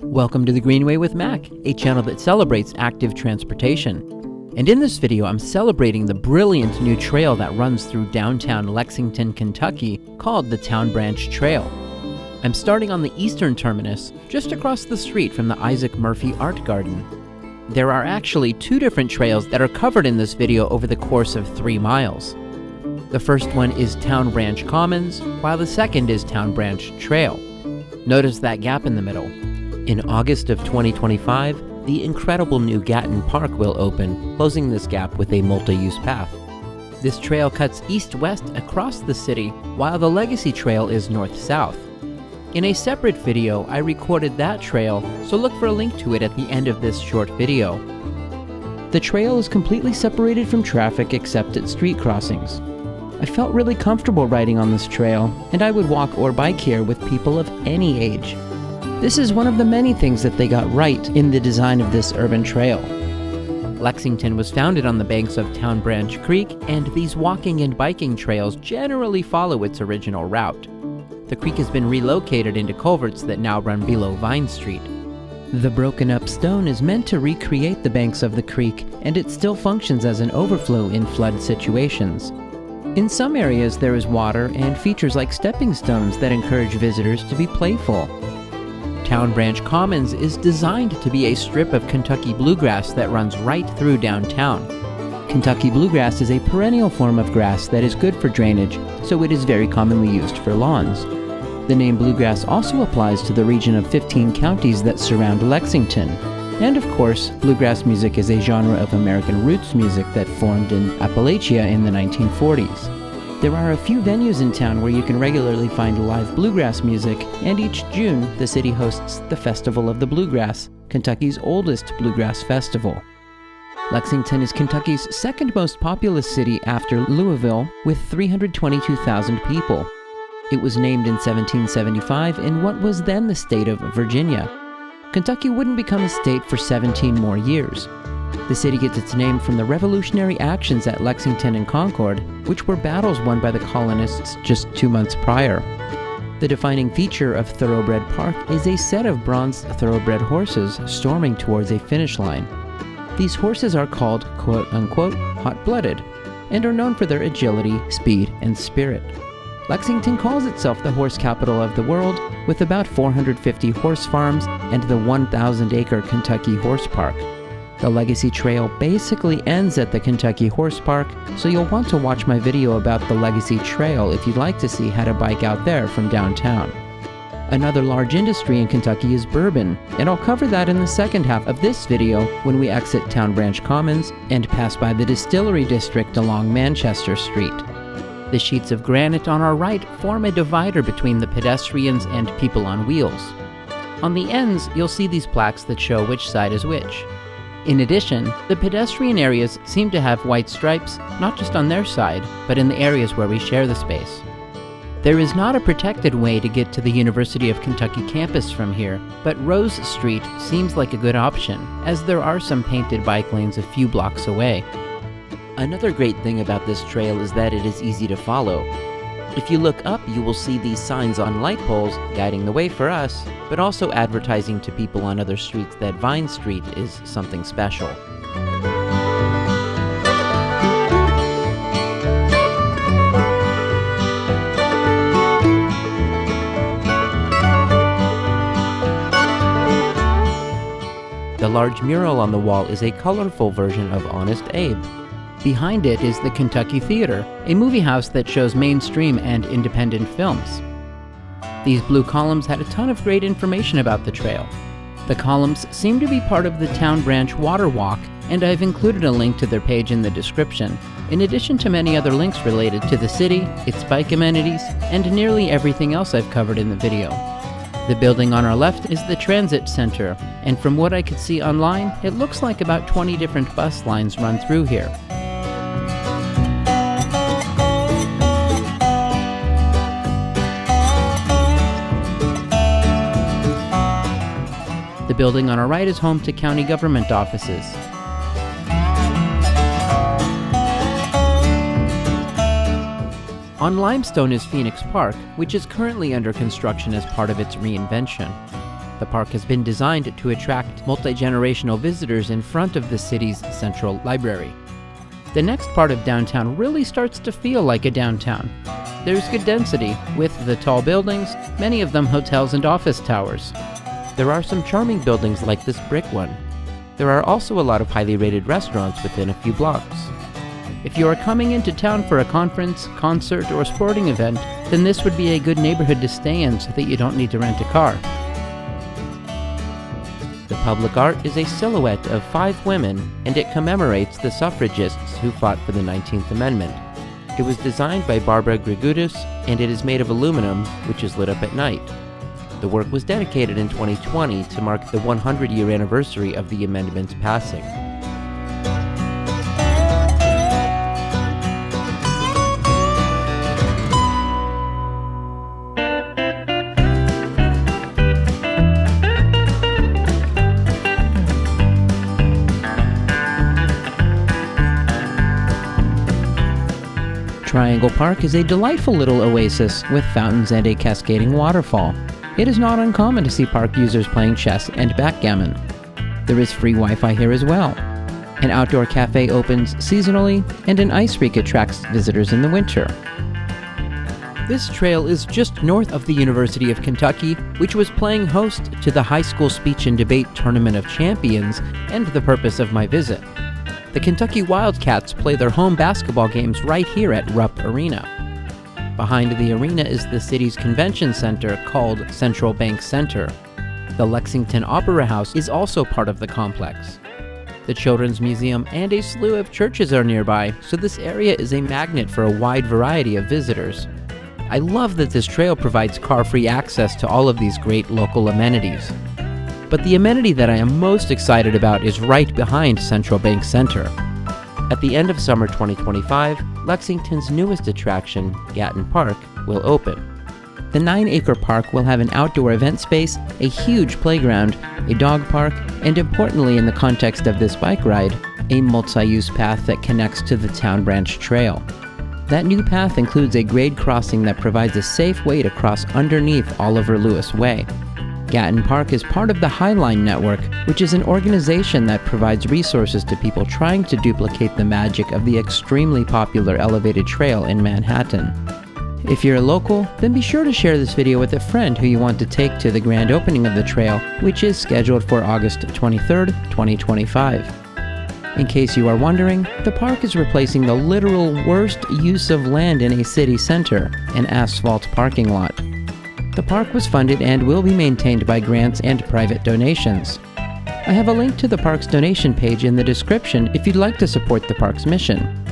Welcome to the Greenway with Mac, a channel that celebrates active transportation. And in this video, I'm celebrating the brilliant new trail that runs through downtown Lexington, Kentucky, called the Town Branch Trail. I'm starting on the eastern terminus, just across the street from the Isaac Murphy Art Garden. There are actually two different trails that are covered in this video over the course of 3 miles. The first one is Town Branch Commons, while the second is Town Branch Trail. Notice that gap in the middle. In August of 2025, the incredible new Gatton Park will open, closing this gap with a multi-use path. This trail cuts east-west across the city, while the Legacy Trail is north-south. In a separate video, I recorded that trail, so look for a link to it at the end of this short video. The trail is completely separated from traffic except at street crossings. I felt really comfortable riding on this trail, and I would walk or bike here with people of any age. This is one of the many things that they got right in the design of this urban trail. Lexington was founded on the banks of Town Branch Creek, and these walking and biking trails generally follow its original route. The creek has been relocated into culverts that now run below Vine Street. The broken up stone is meant to recreate the banks of the creek, and it still functions as an overflow in flood situations. In some areas there is water and features like stepping stones that encourage visitors to be playful. Town Branch Commons is designed to be a strip of Kentucky bluegrass that runs right through downtown. Kentucky bluegrass is a perennial form of grass that is good for drainage, so it is very commonly used for lawns. The name bluegrass also applies to the region of 15 counties that surround Lexington. And of course, bluegrass music is a genre of American roots music that formed in Appalachia in the 1940s. There are a few venues in town where you can regularly find live bluegrass music, and each June, the city hosts the Festival of the Bluegrass, Kentucky's oldest bluegrass festival. Lexington is Kentucky's second most populous city after Louisville, with 322,000 people. It was named in 1775 in what was then the state of Virginia. Kentucky wouldn't become a state for 17 more years. The city gets its name from the revolutionary actions at Lexington and Concord, which were battles won by the colonists just 2 months prior. The defining feature of Thoroughbred Park is a set of bronze thoroughbred horses storming towards a finish line. These horses are called, quote-unquote, hot-blooded, and are known for their agility, speed, and spirit. Lexington calls itself the horse capital of the world, with about 450 horse farms and the 1,000-acre Kentucky Horse Park. The Legacy Trail basically ends at the Kentucky Horse Park, so you'll want to watch my video about the Legacy Trail if you'd like to see how to bike out there from downtown. Another large industry in Kentucky is bourbon, and I'll cover that in the second half of this video when we exit Town Branch Commons and pass by the Distillery District along Manchester Street. The sheets of granite on our right form a divider between the pedestrians and people on wheels. On the ends, you'll see these plaques that show which side is which. In addition, the pedestrian areas seem to have white stripes, not just on their side, but in the areas where we share the space. There is not a protected way to get to the University of Kentucky campus from here, but Rose Street seems like a good option, as there are some painted bike lanes a few blocks away. Another great thing about this trail is that it is easy to follow. If you look up, you will see these signs on light poles guiding the way for us, but also advertising to people on other streets that Vine Street is something special. The large mural on the wall is a colorful version of Honest Abe. Behind it is the Kentucky Theater, a movie house that shows mainstream and independent films. These blue columns had a ton of great information about the trail. The columns seem to be part of the Town Branch Water Walk, and I've included a link to their page in the description, in addition to many other links related to the city, its bike amenities, and nearly everything else I've covered in the video. The building on our left is the Transit Center, and from what I could see online, it looks like about 20 different bus lines run through here. The building on our right is home to county government offices. On limestone is Phoenix Park, which is currently under construction as part of its reinvention. The park has been designed to attract multi-generational visitors in front of the city's central library. The next part of downtown really starts to feel like a downtown. There's good density, with the tall buildings, many of them hotels and office towers. There are some charming buildings like this brick one. There are also a lot of highly rated restaurants within a few blocks. If you are coming into town for a conference, concert, or sporting event, then this would be a good neighborhood to stay in so that you don't need to rent a car. The public art is a silhouette of 5 women, and it commemorates the suffragists who fought for the 19th Amendment. It was designed by Barbara Grigudis, and it is made of aluminum, which is lit up at night. The work was dedicated in 2020 to mark the 100-year anniversary of the amendment's passing. Triangle Park is a delightful little oasis with fountains and a cascading waterfall. It is not uncommon to see park users playing chess and backgammon. There is free Wi-Fi here as well. An outdoor cafe opens seasonally, and an ice rink attracts visitors in the winter. This trail is just north of the University of Kentucky, which was playing host to the High School Speech and Debate Tournament of Champions, and the purpose of my visit. The Kentucky Wildcats play their home basketball games right here at Rupp Arena. Behind the arena is the city's convention center called Central Bank Center. The Lexington Opera House is also part of the complex. The Children's Museum and a slew of churches are nearby, so this area is a magnet for a wide variety of visitors. I love that this trail provides car-free access to all of these great local amenities. But the amenity that I am most excited about is right behind Central Bank Center. At the end of summer 2025, Lexington's newest attraction, Gatton Park, will open. The 9-acre park will have an outdoor event space, a huge playground, a dog park, and importantly in the context of this bike ride, a multi-use path that connects to the Town Branch Trail. That new path includes a grade crossing that provides a safe way to cross underneath Oliver Lewis Way. Gatton Park is part of the Highline Network, which is an organization that provides resources to people trying to duplicate the magic of the extremely popular elevated trail in Manhattan. If you're a local, then be sure to share this video with a friend who you want to take to the grand opening of the trail, which is scheduled for August 23rd, 2025. In case you are wondering, the park is replacing the literal worst use of land in a city center, an asphalt parking lot. The park was funded and will be maintained by grants and private donations. I have a link to the park's donation page in the description if you'd like to support the park's mission.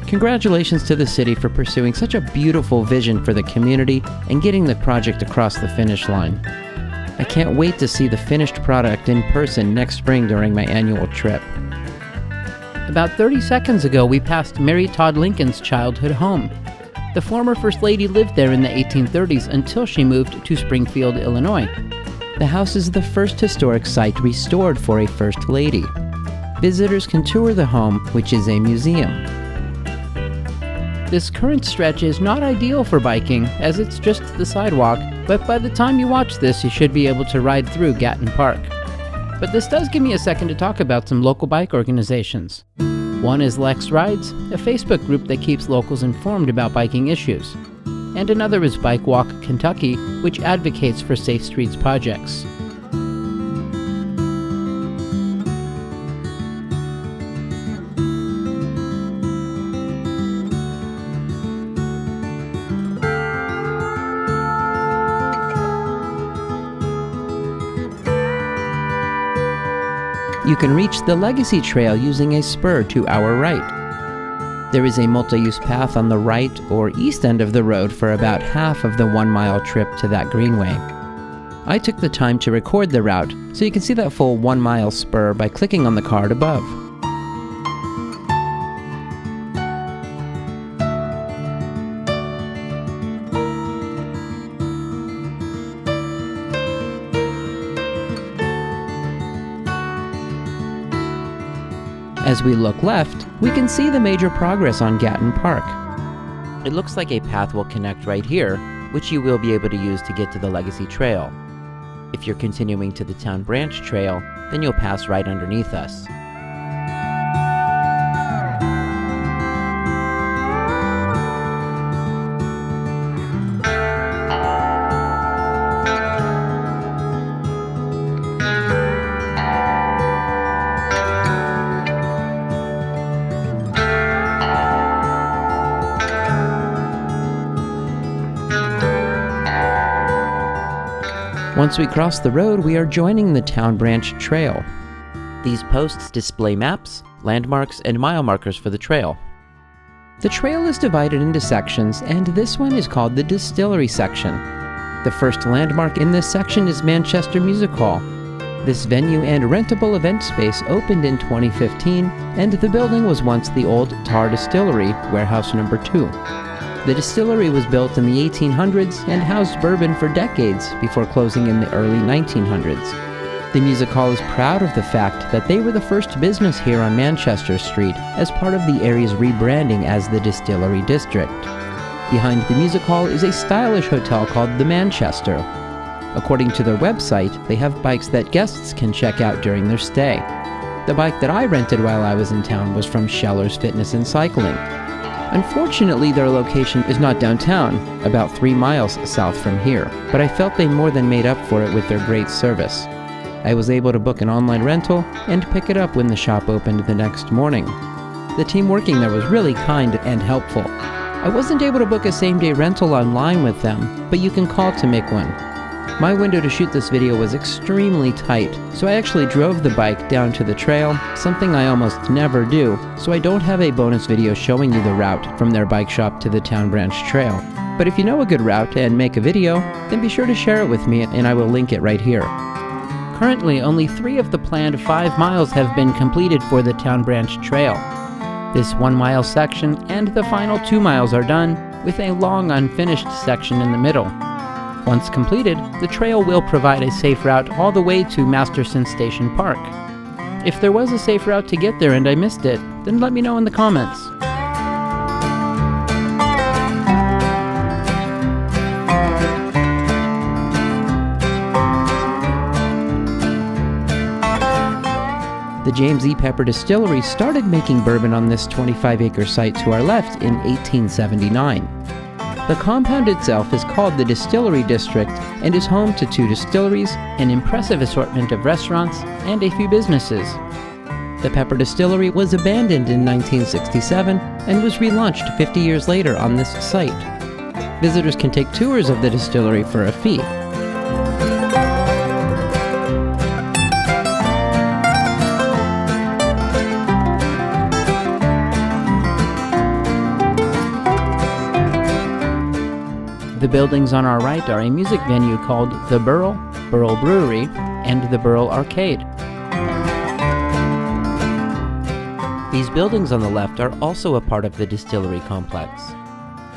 Congratulations to the city for pursuing such a beautiful vision for the community and getting the project across the finish line. I can't wait to see the finished product in person next spring during my annual trip. About 30 seconds ago, we passed Mary Todd Lincoln's childhood home. The former First Lady lived there in the 1830s until she moved to Springfield, Illinois. The house is the first historic site restored for a First Lady. Visitors can tour the home, which is a museum. This current stretch is not ideal for biking, as it's just the sidewalk, but by the time you watch this, you should be able to ride through Gatton Park. But this does give me a second to talk about some local bike organizations. One is Lex Rides, a Facebook group that keeps locals informed about biking issues. And another is Bike Walk Kentucky, which advocates for safe streets projects. You can reach the Legacy Trail using a spur to our right. There is a multi-use path on the right or east end of the road for about half of the 1-mile trip to that Greenway. I took the time to record the route, so you can see that full 1-mile spur by clicking on the card above. As we look left, we can see the major progress on Gatton Park. It looks like a path will connect right here, which you will be able to use to get to the Legacy Trail. If you're continuing to the Town Branch Trail, then you'll pass right underneath us. Once we cross the road, we are joining the Town Branch Trail. These posts display maps, landmarks, and mile markers for the trail. The trail is divided into sections, and this one is called the Distillery section. The first landmark in this section is Manchester Music Hall. This venue and rentable event space opened in 2015, and the building was once the old Tar Distillery, warehouse number 2. The distillery was built in the 1800s and housed bourbon for decades before closing in the early 1900s. The Music Hall is proud of the fact that they were the first business here on Manchester Street as part of the area's rebranding as the Distillery District. Behind the Music Hall is a stylish hotel called the Manchester. According to their website, they have bikes that guests can check out during their stay. The bike that I rented while I was in town was from Scheller's Fitness and Cycling. Unfortunately, their location is not downtown, about 3 miles south from here, but I felt they more than made up for it with their great service. I was able to book an online rental and pick it up when the shop opened the next morning. The team working there was really kind and helpful. I wasn't able to book a same-day rental online with them, but you can call to make one. My window to shoot this video was extremely tight, so I actually drove the bike down to the trail, something I almost never do, so I don't have a bonus video showing you the route from their bike shop to the Town Branch Trail. But if you know a good route and make a video, then be sure to share it with me and I will link it right here. Currently, only 3 of the planned 5 miles have been completed for the Town Branch Trail. This 1-mile section and the final 2 miles are done, with a long unfinished section in the middle. Once completed, the trail will provide a safe route all the way to Masterson Station Park. If there was a safe route to get there and I missed it, then let me know in the comments. The James E. Pepper Distillery started making bourbon on this 25-acre site to our left in 1879. The compound itself is called the Distillery District and is home to 2 distilleries, an impressive assortment of restaurants, and a few businesses. The Pepper Distillery was abandoned in 1967 and was relaunched 50 years later on this site. Visitors can take tours of the distillery for a fee. The buildings on our right are a music venue called the Burl Brewery, and the Burl Arcade. These buildings on the left are also a part of the distillery complex.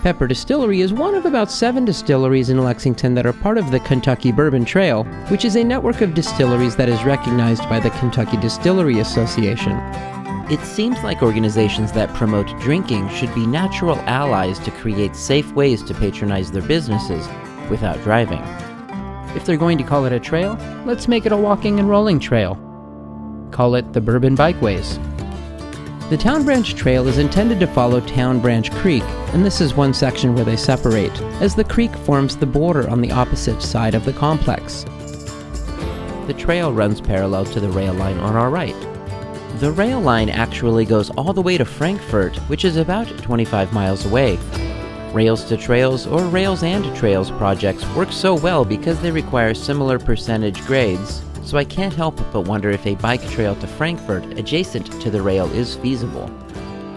Pepper Distillery is one of about 7 distilleries in Lexington that are part of the Kentucky Bourbon Trail, which is a network of distilleries that is recognized by the Kentucky Distillery Association. It seems like organizations that promote drinking should be natural allies to create safe ways to patronize their businesses without driving. If they're going to call it a trail, let's make it a walking and rolling trail. Call it the Bourbon Bikeways. The Town Branch Trail is intended to follow Town Branch Creek, and this is one section where they separate, as the creek forms the border on the opposite side of the complex. The trail runs parallel to the rail line on our right. The rail line actually goes all the way to Frankfort, which is about 25 miles away. Rails to Trails or Rails and Trails projects work so well because they require similar percentage grades, so I can't help but wonder if a bike trail to Frankfort adjacent to the rail is feasible.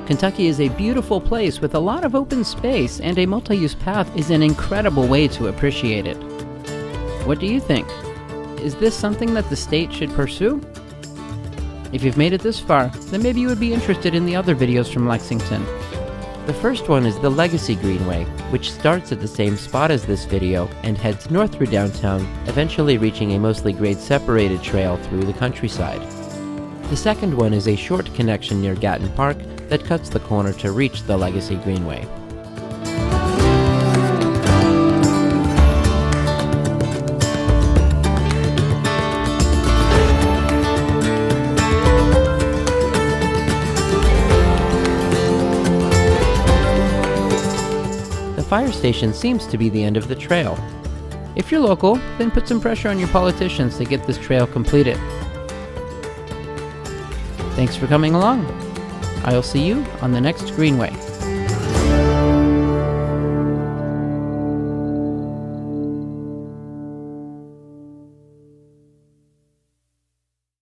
Kentucky is a beautiful place with a lot of open space, and a multi-use path is an incredible way to appreciate it. What do you think? Is this something that the state should pursue? If you've made it this far, then maybe you would be interested in the other videos from Lexington. The first one is the Legacy Greenway, which starts at the same spot as this video and heads north through downtown, eventually reaching a mostly grade-separated trail through the countryside. The second one is a short connection near Gatton Park that cuts the corner to reach the Legacy Greenway. fire station seems to be the end of the trail. If you're local, then put some pressure on your politicians to get this trail completed. Thanks for coming along. I'll see you on the next Greenway.